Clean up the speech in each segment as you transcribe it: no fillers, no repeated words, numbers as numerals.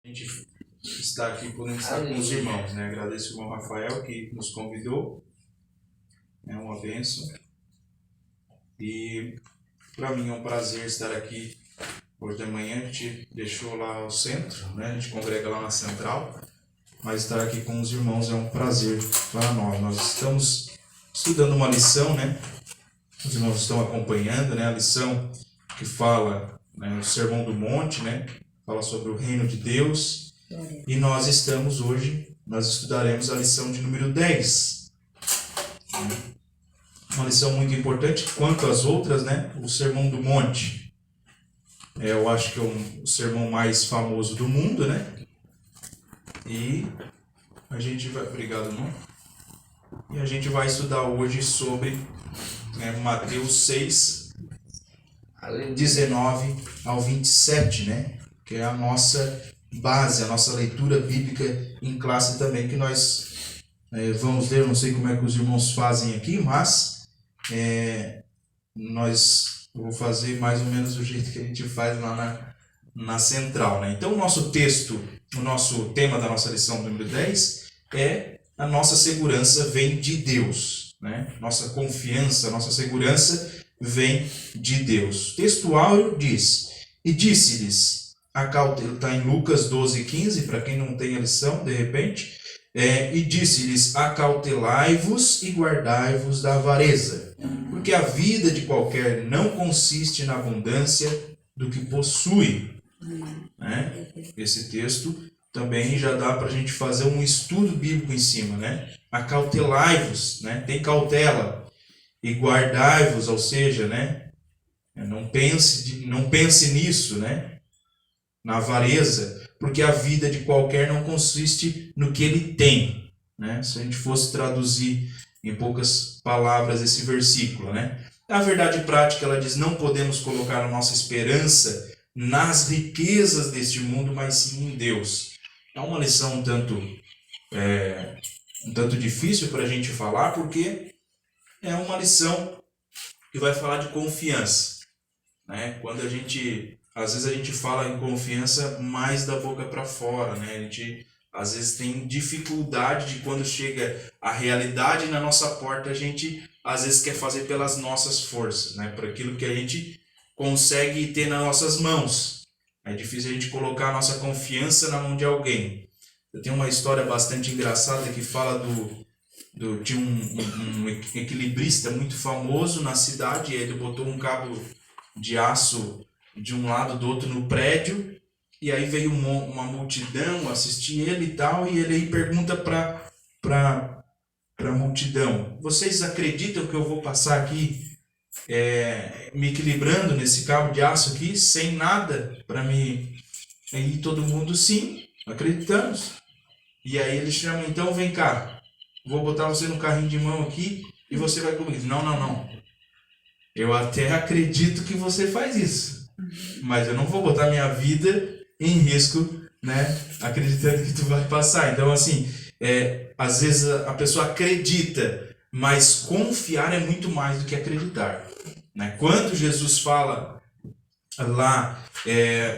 A gente está aqui, podemos estar com os irmãos, né? Agradeço o irmão Rafael que nos convidou, é uma bênção. E para mim é um prazer estar aqui hoje de manhã. A gente deixou lá o centro, né? A gente congrega lá na central, mas estar aqui com os irmãos é um prazer para nós. Nós estamos estudando uma lição, né? Os irmãos estão acompanhando, né? A lição que fala, né, o Sermão do Monte, né? Fala sobre o reino de Deus. E nós estudaremos a lição de número 10. Uma lição muito importante quanto às outras, né? O Sermão do Monte. Eu acho que é o sermão mais famoso do mundo, né? E a gente vai... Obrigado, irmão. E a gente vai estudar hoje sobre Mateus 6, 19 ao 27, né? Que é a nossa base, a nossa leitura bíblica em classe também, que nós vamos ler. Eu não sei como é que os irmãos fazem aqui, mas eu vou fazer mais ou menos do jeito que a gente faz lá na central, né? Então, o nosso tema da nossa lição número 10 é: a nossa segurança vem de Deus, né? Nossa confiança, nossa segurança vem de Deus. O texto áureo diz: e disse-lhes, está em Lucas 12:15, para quem não tem a lição, de repente, e disse-lhes, acautelai-vos e guardai-vos da avareza, porque a vida de qualquer não consiste na abundância do que possui. Né? Esse texto também já dá para a gente fazer um estudo bíblico em cima, né? Acautelai-vos, né? Tem cautela, e guardai-vos, ou seja, né? Não pense nisso, né? Na avareza, porque a vida de qualquer não consiste no que ele tem, né? Se a gente fosse traduzir em poucas palavras esse versículo, né? A verdade prática, ela diz: não podemos colocar a nossa esperança nas riquezas deste mundo, mas sim em Deus. É uma lição um tanto difícil para a gente falar, porque é uma lição que vai falar de confiança, né? Quando às vezes a gente fala em confiança mais da boca para fora, né? A gente às vezes tem dificuldade de, quando chega a realidade na nossa porta, a gente às vezes quer fazer pelas nossas forças, né? Por aquilo que a gente consegue ter nas nossas mãos. É difícil a gente colocar a nossa confiança na mão de alguém. Eu tenho uma história bastante engraçada que fala de um equilibrista muito famoso na cidade. Ele botou um cabo de aço de um lado do outro no prédio, e aí veio uma multidão assistir ele e tal, e ele aí pergunta para a multidão: vocês acreditam que eu vou passar aqui me equilibrando nesse cabo de aço aqui, sem nada para me... E todo mundo: sim, acreditamos. E aí ele chama: então vem cá, vou botar você no carrinho de mão aqui e você vai comigo. Não. Eu até acredito que você faz isso, mas eu não vou botar minha vida em risco, né, acreditando que tu vai passar. Então, assim, às vezes a pessoa acredita, mas confiar é muito mais do que acreditar, né? Quando Jesus fala lá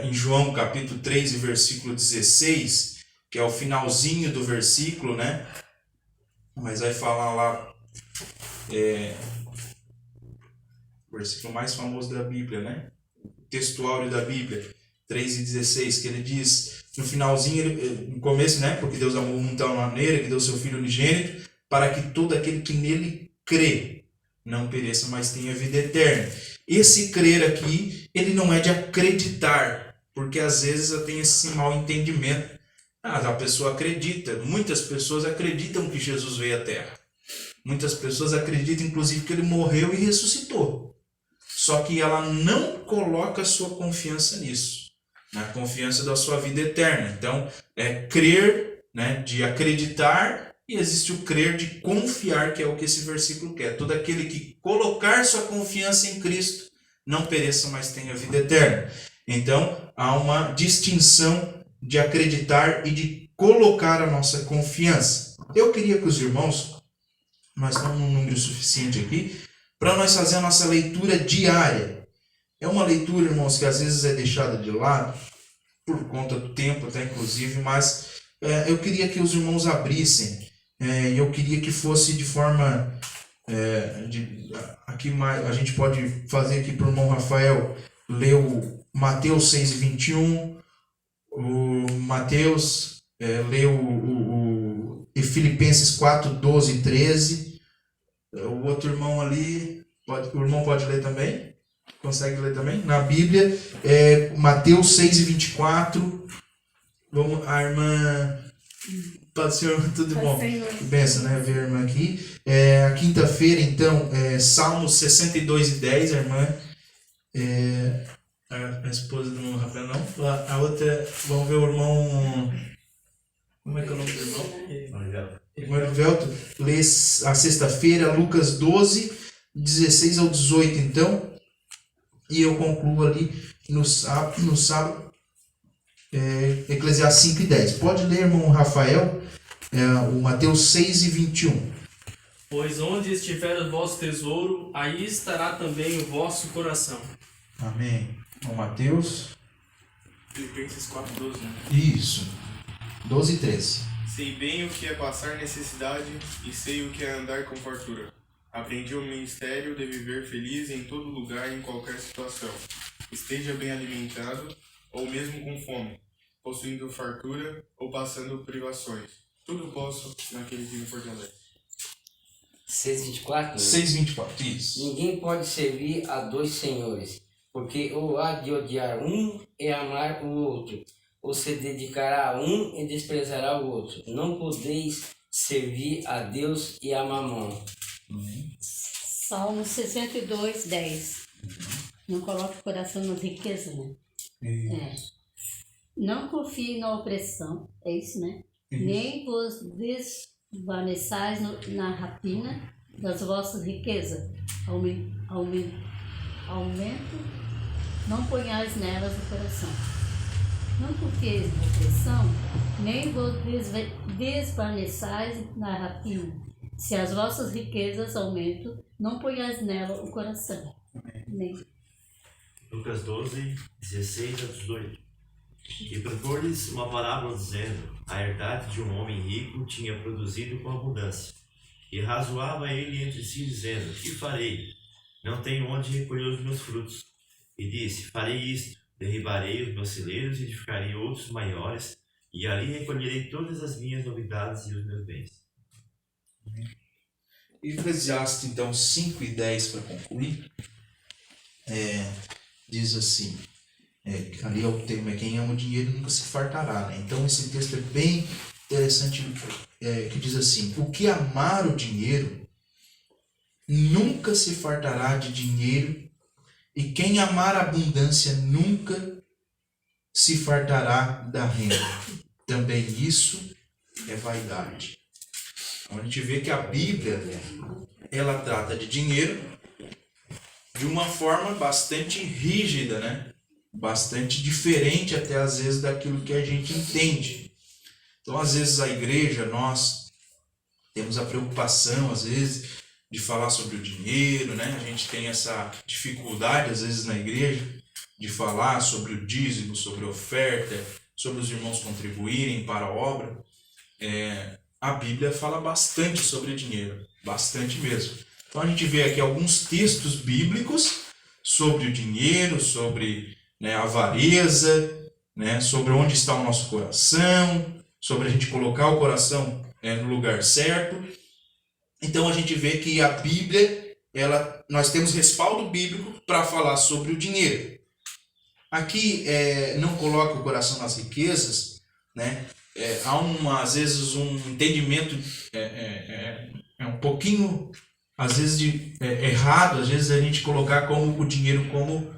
em João capítulo 3 e versículo 16, que é o finalzinho do versículo, né? Mas vai falar lá, o versículo mais famoso da Bíblia, né? O texto áureo da Bíblia, 3:16, que ele diz, no finalzinho, no começo, né? Porque Deus amou o mundo de tal maneira que deu seu Filho unigênito, para que todo aquele que nele crê não pereça, mas tenha vida eterna. Esse crer aqui, ele não é de acreditar, porque às vezes tem esse mau entendimento. A pessoa acredita, muitas pessoas acreditam que Jesus veio à Terra. Muitas pessoas acreditam, inclusive, que ele morreu e ressuscitou. Só que ela não coloca sua confiança nisso, na confiança da sua vida eterna. Então, crer, né, de acreditar, e existe o crer de confiar, que é o que esse versículo quer. Todo aquele que colocar sua confiança em Cristo não pereça, mas tenha vida eterna. Então, há uma distinção de acreditar e de colocar a nossa confiança. Eu queria que os irmãos, nós estamos num número suficiente aqui, para nós fazer a nossa leitura diária. É uma leitura, irmãos, que às vezes é deixada de lado, por conta do tempo, até inclusive, mas eu queria que os irmãos abrissem, e eu queria que fosse de forma, aqui mais, a gente pode fazer aqui para o irmão Rafael ler o Mateus 6:21, o Mateus lê e Filipenses 4:12 e 13. O outro irmão ali, o irmão pode ler também? Consegue ler também? Na Bíblia, Mateus 6:24. Vamos, a irmã. Pode ser, tudo bom? Benção, né? Ver a irmã aqui. A quinta-feira, então, Salmos 62:10, a irmã. A esposa do irmão Rafael, não. A outra, vamos ver o irmão. Como é que é o nome do irmão? Irmão Erivelto, lê a sexta-feira, Lucas 12:16 ao 18, então. E eu concluo ali no sábado, Eclesiastes 5:10. Pode ler, irmão Rafael, o Mateus 6:21. Pois onde estiver o vosso tesouro, aí estará também o vosso coração. Amém. O Mateus. Filipenses 4:12, né? Isso. 12:13. Sei bem o que é passar necessidade e sei o que é andar com fartura. Aprendi o ministério de viver feliz em todo lugar e em qualquer situação. Esteja bem alimentado ou mesmo com fome, possuindo fartura ou passando privações. Tudo posso naquele que me fortalece. 6:24? 6:24, isso. Ninguém pode servir a dois senhores, porque ou há de odiar um e amar o outro, ou se dedicará a um e desprezará o outro. Não podeis servir a Deus e a Mamon. Salmo 62:10. Não coloque o coração nas riquezas, né? Não confie na opressão, é isso, né? Isso. Nem vos desvaneçais na rapina das vossas riquezas. Aumento, não ponhais nelas o coração. Não confieis na opressão, nem vos desvaneçais na rapina. Se as vossas riquezas aumentam, não ponhais nela o coração. Nem. Lucas 12:16 a 18. E propôs-lhes uma parábola dizendo: a herdade de um homem rico tinha produzido com abundância. E razoava ele entre si, dizendo: que farei? Não tenho onde recolher os meus frutos. E disse: farei isto: derribarei os meus celeiros e edificarei outros maiores, e ali recolherei todas as minhas novidades e os meus bens. Eclesiastes, então, 5:10 para concluir, diz assim, ali é o tema, quem ama o dinheiro nunca se fartará, né? Então esse texto é bem interessante, que diz assim: o que amar o dinheiro nunca se fartará de dinheiro, e quem amar a abundância nunca se fartará da renda. Também isso é vaidade. Então a gente vê que a Bíblia, ela trata de dinheiro de uma forma bastante rígida, né? Bastante diferente até às vezes daquilo que a gente entende. Então às vezes a igreja, nós temos a preocupação às vezes de falar sobre o dinheiro, né? A gente tem essa dificuldade às vezes na igreja de falar sobre o dízimo, sobre a oferta, sobre os irmãos contribuírem para a obra. A Bíblia fala bastante sobre dinheiro, bastante mesmo. Então a gente vê aqui alguns textos bíblicos sobre o dinheiro, sobre, né, a avareza, né, sobre onde está o nosso coração, sobre a gente colocar o coração no lugar certo. Então a gente vê que a Bíblia, nós temos respaldo bíblico para falar sobre o dinheiro. Aqui não coloca o coração nas riquezas, né? Há às vezes um entendimento um pouquinho, às vezes, errado, às vezes a gente colocar como o dinheiro como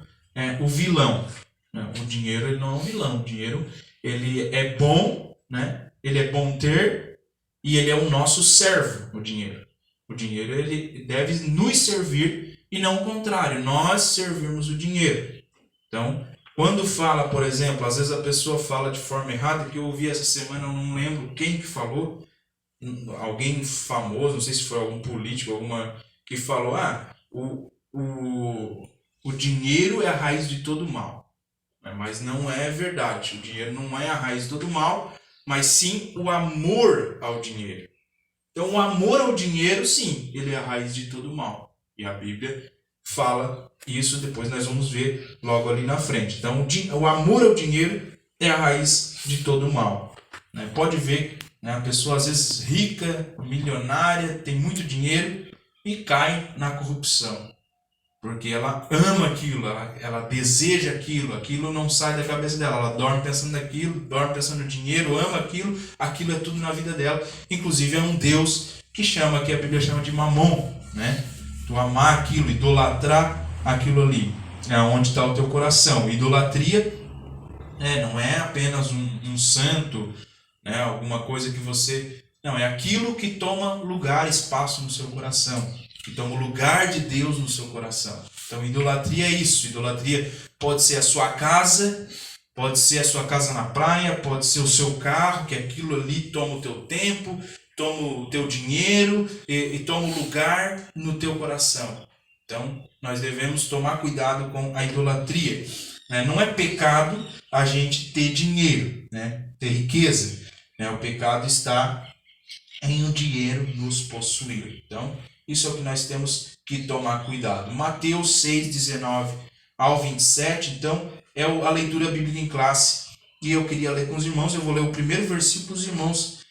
o vilão. Né? O dinheiro ele não é um vilão, o dinheiro ele é bom, né? Ele é bom ter e ele é o nosso servo, o dinheiro. O dinheiro ele deve nos servir e não o contrário, nós servirmos o dinheiro. Então, quando fala, por exemplo, às vezes a pessoa fala de forma errada, que eu ouvi essa semana, eu não lembro quem que falou, alguém famoso, não sei se foi algum político, que falou, o dinheiro é a raiz de todo mal. Mas não é verdade. O dinheiro não é a raiz de todo mal, mas sim o amor ao dinheiro. Então, o amor ao dinheiro, sim, ele é a raiz de todo mal. E a Bíblia fala isso, depois nós vamos ver logo ali na frente. Então, o amor ao dinheiro é a raiz de todo mal. Né? Pode ver, né, a pessoa às vezes rica, milionária, tem muito dinheiro e cai na corrupção. Porque ela ama aquilo, ela deseja aquilo não sai da cabeça dela. Ela dorme pensando naquilo, dorme pensando no dinheiro, ama aquilo é tudo na vida dela. Inclusive é um Deus que a Bíblia chama de mamon, né? Tu amar aquilo, idolatrar aquilo ali, é onde está o teu coração. Idolatria não é apenas um santo, né? Alguma coisa que você... Não, é aquilo que toma lugar, espaço no seu coração. Que toma o lugar de Deus no seu coração. Então, idolatria é isso. Idolatria pode ser a sua casa, pode ser a sua casa na praia, pode ser o seu carro, que aquilo ali toma o teu tempo, toma o teu dinheiro e toma o lugar no teu coração. Então, nós devemos tomar cuidado com a idolatria. Não é pecado a gente ter dinheiro, né? Ter riqueza. O pecado está em o dinheiro nos possuir. Então, isso é o que nós temos que tomar cuidado. Mateus 6, 19 ao 27, então, é a leitura bíblica em classe. E eu queria ler com os irmãos, eu vou ler o primeiro versículo, os irmãos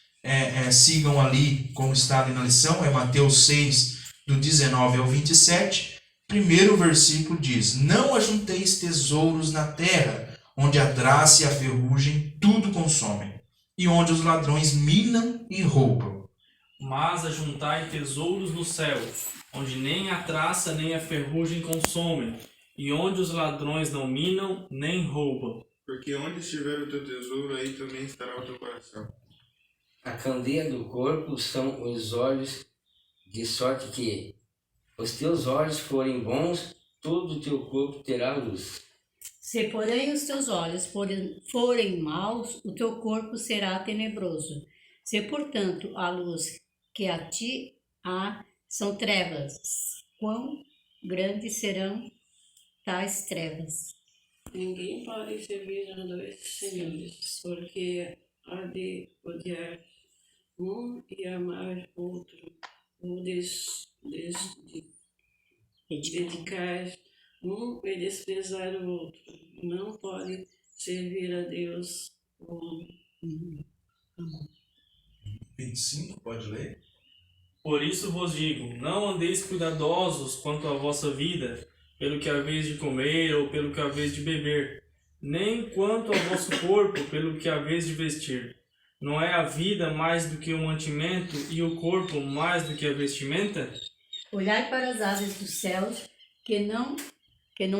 sigam ali como está ali na lição, é Mateus 6, do 19 ao 27. Primeiro versículo diz: Não ajunteis tesouros na terra, onde a traça e a ferrugem tudo consomem, e onde os ladrões minam e roubam. Mas ajuntai tesouros nos céus, onde nem a traça nem a ferrugem consomem, e onde os ladrões não minam nem roubam. Porque onde estiver o teu tesouro, aí também estará o teu coração. A candeia do corpo são os olhos, de sorte que os teus olhos forem bons, todo o teu corpo terá luz. Se, porém, os teus olhos forem maus, o teu corpo será tenebroso. Se, portanto, a luz que a ti há são trevas, quão grandes serão tais trevas? Ninguém pode servir a dois senhores, porque há de odiar um e amar outro, ou dedicar um e desprezar o outro. Não pode servir a Deus ou homem. 25, pode ler? Por isso vos digo, não andeis cuidadosos quanto à vossa vida, pelo que haveis de comer ou pelo que haveis de beber, nem quanto ao vosso corpo, pelo que haveis de vestir. Não é a vida mais do que o mantimento e o corpo mais do que a vestimenta? Olhai para as aves dos céus, que não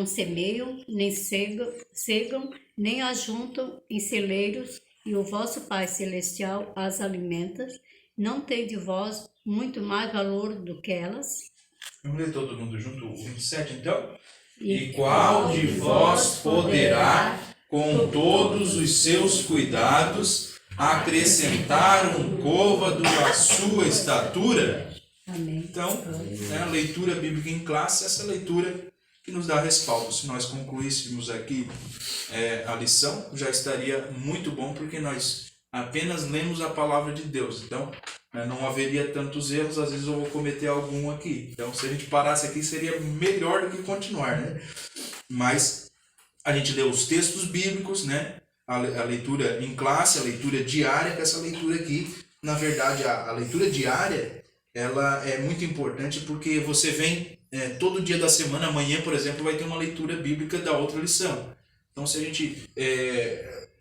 semeiam, nem cegam, nem ajuntam em celeiros, e o vosso Pai Celestial as alimenta. Não tem de vós muito mais valor do que elas? Vamos ler todo mundo junto, o 27 então? E qual de vós poderá, com todos os seus cuidados, acrescentar um côvado à sua estatura? Amém. Então, a leitura bíblica em classe, essa leitura que nos dá respaldo. Se nós concluíssemos aqui a lição, já estaria muito bom, porque nós apenas lemos a palavra de Deus. Então, não haveria tantos erros, às vezes eu vou cometer algum aqui. Então, se a gente parasse aqui, seria melhor do que continuar, né? Mas a gente lê os textos bíblicos, né? A leitura em classe, a leitura diária, que essa leitura aqui, na verdade, a leitura diária, ela é muito importante, porque você vem todo dia da semana, amanhã, por exemplo, vai ter uma leitura bíblica da outra lição. Então, se a gente,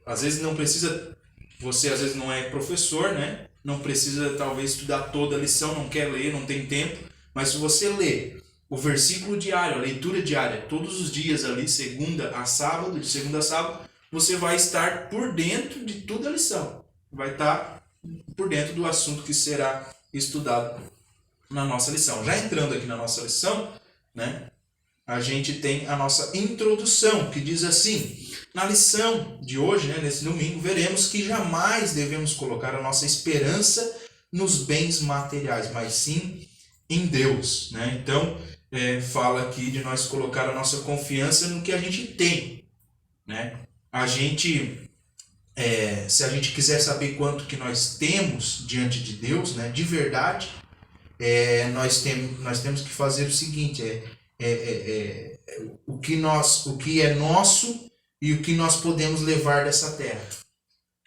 às vezes não precisa, você às vezes não é professor, né? Não precisa talvez estudar toda a lição, não quer ler, não tem tempo, mas se você lê o versículo diário, a leitura diária, todos os dias ali, segunda a sábado, de segunda a sábado, você vai estar por dentro de toda a lição. Vai estar por dentro do assunto que será estudado na nossa lição. Já entrando aqui na nossa lição, né, a gente tem a nossa introdução, que diz assim: na lição de hoje, né, nesse domingo, veremos que jamais devemos colocar a nossa esperança nos bens materiais, mas sim em Deus, né? Então, fala aqui de nós colocar a nossa confiança no que a gente tem, né? a gente, se a gente quiser saber quanto que nós temos diante de Deus, né, de verdade, nós temos que fazer o seguinte, o que é nosso e o que nós podemos levar dessa terra.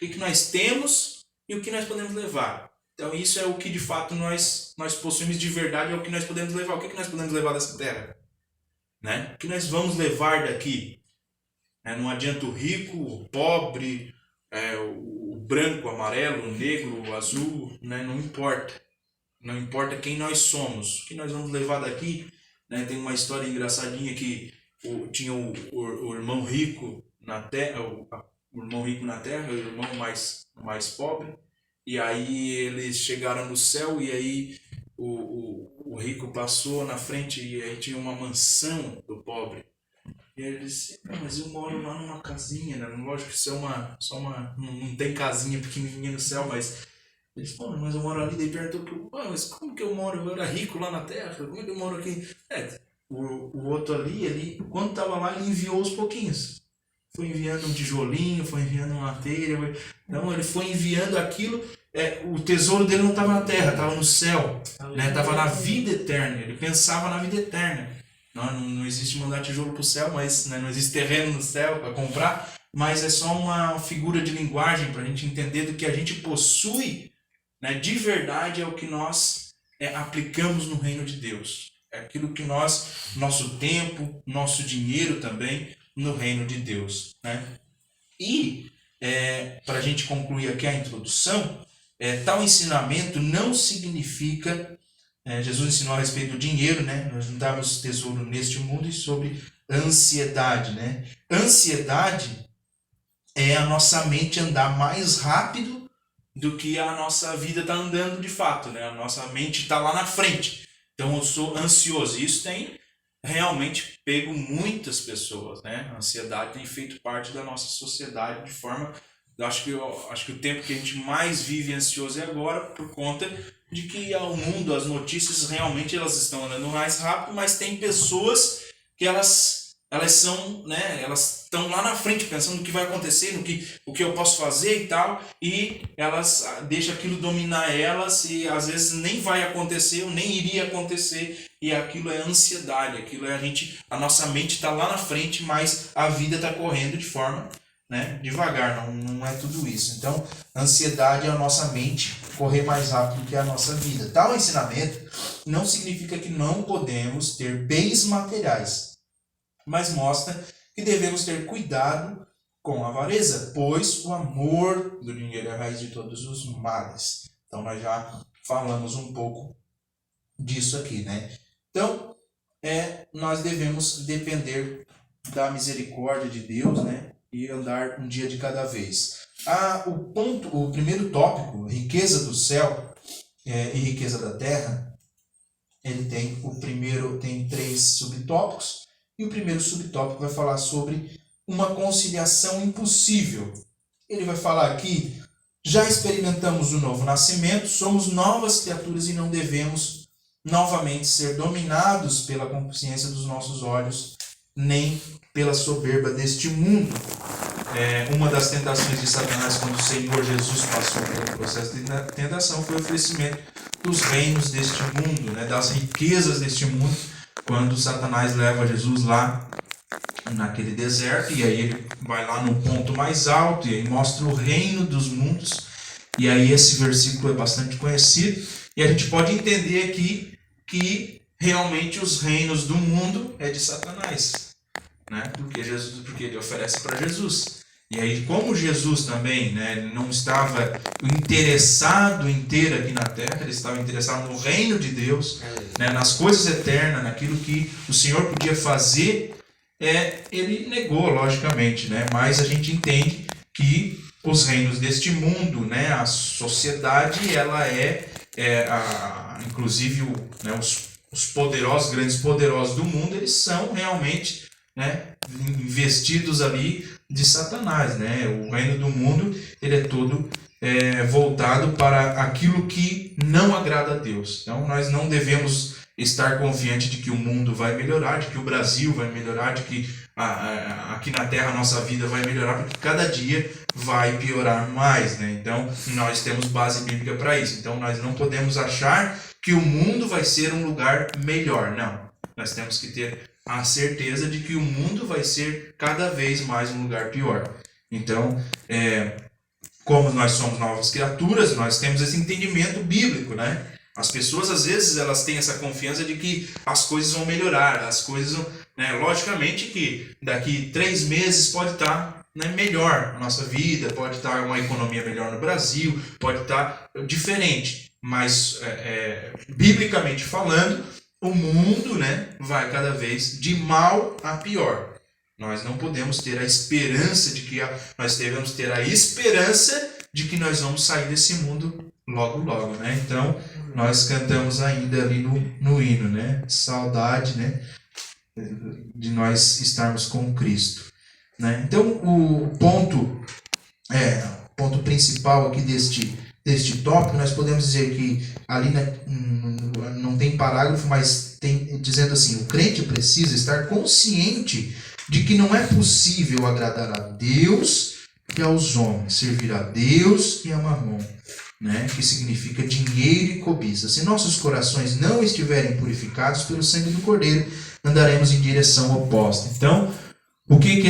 O que nós temos e o que nós podemos levar. Então isso é o que de fato nós possuímos de verdade, é o que nós podemos levar. O que nós podemos levar dessa terra? Né? O que nós vamos levar daqui? Não adianta o rico, o pobre, o branco, o amarelo, o negro, o azul, né? Não importa. Não importa quem nós somos. O que nós vamos levar daqui? Né? Tem uma história engraçadinha que tinha o irmão rico na terra, o irmão rico na terra, o irmão mais pobre. E aí eles chegaram no céu e aí o rico passou na frente e aí tinha uma mansão do pobre. E aí ele disse, mas eu moro lá numa casinha, né? Lógico que isso é não tem casinha pequenininha no céu, mas ele disse, mas eu moro ali. Daí perguntou, mas como que eu moro? Eu era rico lá na terra, como é que eu moro aqui? O outro ali, quando estava lá, ele enviou aos pouquinhos. Foi enviando um tijolinho, foi enviando uma telha. Então ele foi enviando aquilo. O tesouro dele não estava na terra, estava no céu. Estava na vida eterna. Ele pensava na vida eterna. Não existe mandar tijolo para o céu, mas não existe terreno no céu para comprar. Mas é só uma figura de linguagem para a gente entender do que a gente possui, né, de verdade é o que nós aplicamos no reino de Deus. É aquilo que nosso tempo, nosso dinheiro também, no reino de Deus. Né? E, para a gente concluir aqui a introdução, tal ensinamento não significa, Jesus ensinou a respeito do dinheiro, né? Nós não damos tesouro neste mundo, e sobre ansiedade. Né? Ansiedade é a nossa mente andar mais rápido do que a nossa vida está andando de fato. Né? A nossa mente está lá na frente. Então eu sou ansioso. Isso tem realmente pego muitas pessoas, né? A ansiedade tem feito parte da nossa sociedade de forma... Eu acho que o tempo que a gente mais vive ansioso é agora, por conta de que o mundo, as notícias realmente elas estão andando mais rápido, mas tem pessoas que elas são, né? Elas estão lá na frente pensando no que vai acontecer, o que eu posso fazer e tal, e elas deixam aquilo dominar elas e às vezes nem vai acontecer ou nem iria acontecer. E aquilo é ansiedade, aquilo é a nossa mente está lá na frente, mas a vida está correndo de forma, né, devagar, não é tudo isso. Então, ansiedade é a nossa mente correr mais rápido que a nossa vida. Tal ensinamento não significa que não podemos ter bens materiais, mas mostra que devemos ter cuidado com a avareza, pois o amor do dinheiro é a raiz de todos os males. Então, nós já falamos um pouco disso aqui, né? Então, nós devemos depender da misericórdia de Deus, né? E andar um dia de cada vez. O primeiro tópico, riqueza do céu e riqueza da terra, ele tem 3 subtópicos, e o primeiro subtópico vai falar sobre uma conciliação impossível. Ele vai falar aqui, já experimentamos o novo nascimento, somos novas criaturas e não devemos novamente ser dominados pela consciência dos nossos olhos, nem pela soberba deste mundo. Uma das tentações de Satanás quando o Senhor Jesus passou pelo processo de tentação foi o oferecimento dos reinos deste mundo, né, das riquezas deste mundo, quando Satanás leva Jesus lá naquele deserto, e aí ele vai lá no ponto mais alto e aí mostra o reino dos mundos, e aí esse versículo é bastante conhecido, e a gente pode entender aqui que realmente os reinos do mundo é de Satanás, né? Porque ele oferece para Jesus. E aí, como Jesus também, né, não estava interessado em ter aqui na terra, ele estava interessado no reino de Deus, né, nas coisas eternas, naquilo que o Senhor podia fazer, ele negou, logicamente, né? Mas a gente entende que os reinos deste mundo, né, a sociedade, ela inclusive os poderosos, grandes poderosos do mundo, eles são realmente, né, investidos ali de Satanás, né? O reino do mundo, ele é todo voltado para aquilo que não agrada a Deus. Então nós não devemos estar confiante de que o mundo vai melhorar, de que o Brasil vai melhorar, de que aqui na Terra a nossa vida vai melhorar, porque cada dia vai piorar mais, né? Então, nós temos base bíblica para isso. Então, nós não podemos achar que o mundo vai ser um lugar melhor, não. Nós temos que ter a certeza de que o mundo vai ser cada vez mais um lugar pior. Então, como nós somos novas criaturas, nós temos esse entendimento bíblico, né? As pessoas, às vezes, elas têm essa confiança de que as coisas vão melhorar, as coisas vão, né? Logicamente que daqui 3 meses pode estar, né, melhor a nossa vida, pode estar uma economia melhor no Brasil, pode estar diferente, mas biblicamente falando, o mundo, né, vai cada vez de mal a pior. Nós não podemos ter a esperança de que nós devemos ter a esperança de que nós vamos sair desse mundo logo, logo, né? Então, nós cantamos ainda ali no hino, né? Saudade, né? De nós estarmos com Cristo, né? Então, o ponto principal aqui deste tópico, nós podemos dizer que ali não tem parágrafo, mas tem dizendo assim: o crente precisa estar consciente de que não é possível agradar a Deus e aos homens, servir a Deus e a Mamon, né? Que significa dinheiro e cobiça. Se nossos corações não estiverem purificados pelo sangue do Cordeiro, andaremos em direção oposta. Então, o que